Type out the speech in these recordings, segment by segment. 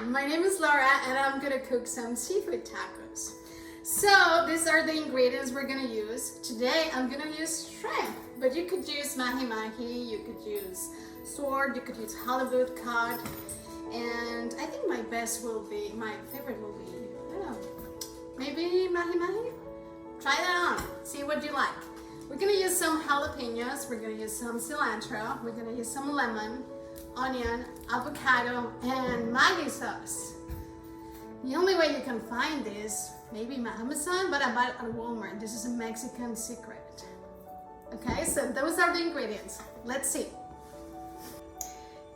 My name is Laura and I'm gonna cook some seafood tacos. So these are the ingredients we're gonna use. Today I'm gonna use shrimp, but you could use mahi-mahi, you could use sword, you could use Hollywood cod, and I think my favorite will be, I don't know, maybe mahi-mahi? Try that on, see what you like. We're gonna use some jalapenos, we're gonna use some cilantro, we're gonna use some lemon, onion, avocado, and Maggi sauce. The only way you can find this, maybe Amazon, but I bought it at Walmart. This is a Mexican secret. Okay, so those are the ingredients. Let's see.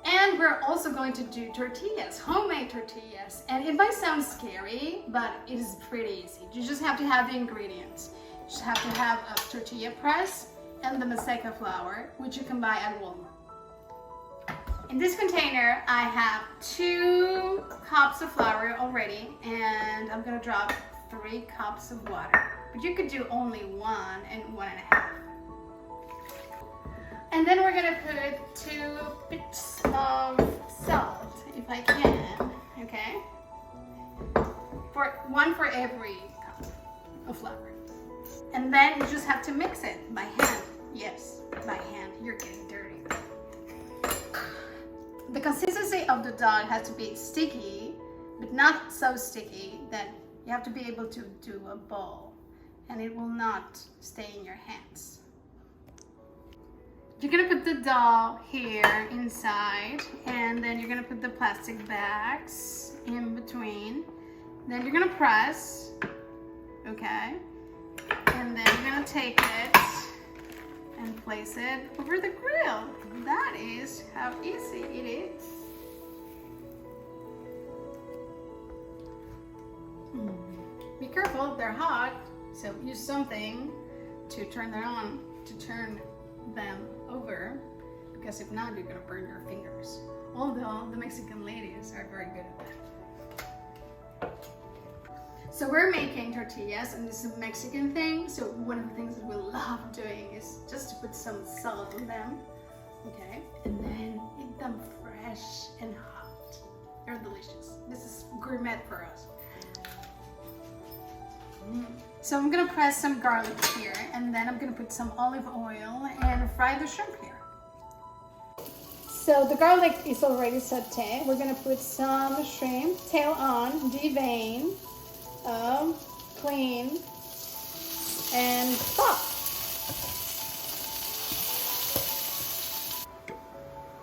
And we're also going to do tortillas, homemade tortillas. And it might sound scary, but it is pretty easy. You just have to have the ingredients. You just have to have a tortilla press and the maseca flour, which you can buy at Walmart. In this container, I have 2 cups of flour already, and I'm gonna drop 3 cups of water. But you could do only 1 and 1.5. And then we're gonna put 2 bits of salt, if I can, okay? One for every cup of flour. And then you just have to mix it by hand. Yes, by hand, you're getting dirty. The consistency of the dough has to be sticky, but not so sticky that you have to be able to do a ball and it will not stay in your hands. You're gonna put the dough here inside, and then you're gonna put the plastic bags in between. Then you're gonna press, okay? And then you're gonna take it and place it over the grill. That is how easy it is. Be careful, they're hot, so use something to turn them on, to turn them over, because if not, you're gonna burn your fingers. Although the Mexican ladies are very good at that. So we're making tortillas, and this is a Mexican thing, so one of the things that we love doing is just to put some salt on them, okay? And then eat them fresh and hot. They're delicious. This is gourmet for us. So I'm gonna press some garlic here, and then I'm gonna put some olive oil and fry the shrimp here. So the garlic is already sauteed. We're gonna put some shrimp, tail on, devein, clean, and pop.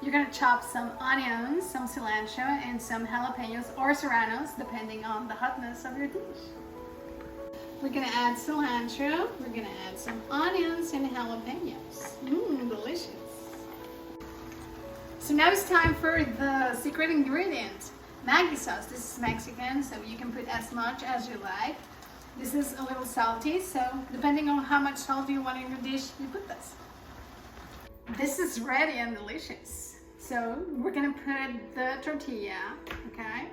You're gonna chop some onions, some cilantro, and some jalapenos or serranos, depending on the hotness of your dish. We're gonna add cilantro, we're gonna add some onions and jalapenos. Delicious. So now it's time for the secret ingredient, Maggi sauce. This is Mexican, so you can put as much as you like. This is a little salty, so depending on how much salt you want in your dish, you put this. This is ready and delicious. So we're gonna put the tortilla, okay?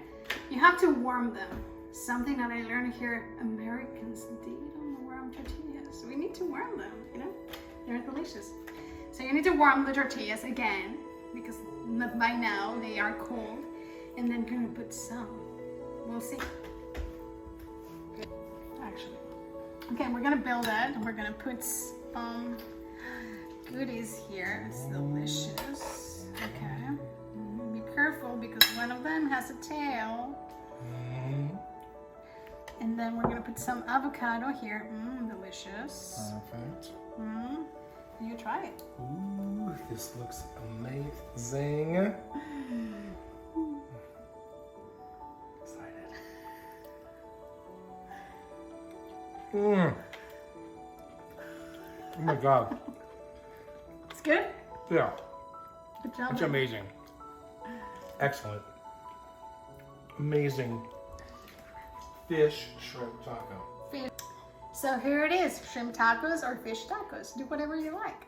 You have to warm them. Something that I learned here, Americans, they don't warm tortillas. We need to warm them, you know? They're delicious. So you need to warm the tortillas again, because by now they are cold. And then you're gonna put some. We'll see. Actually. Okay, we're gonna build it. We're gonna put some goodies here. It's delicious. Okay. Be careful because one of them has a tail. And then we're gonna put some avocado here. Delicious. Perfect. You try it. Ooh, this looks amazing. Excited. Oh my God. It's good? Yeah. Good job. It's amazing. Excellent. Amazing. Fish shrimp taco. So here it is, shrimp tacos or fish tacos. Do whatever you like.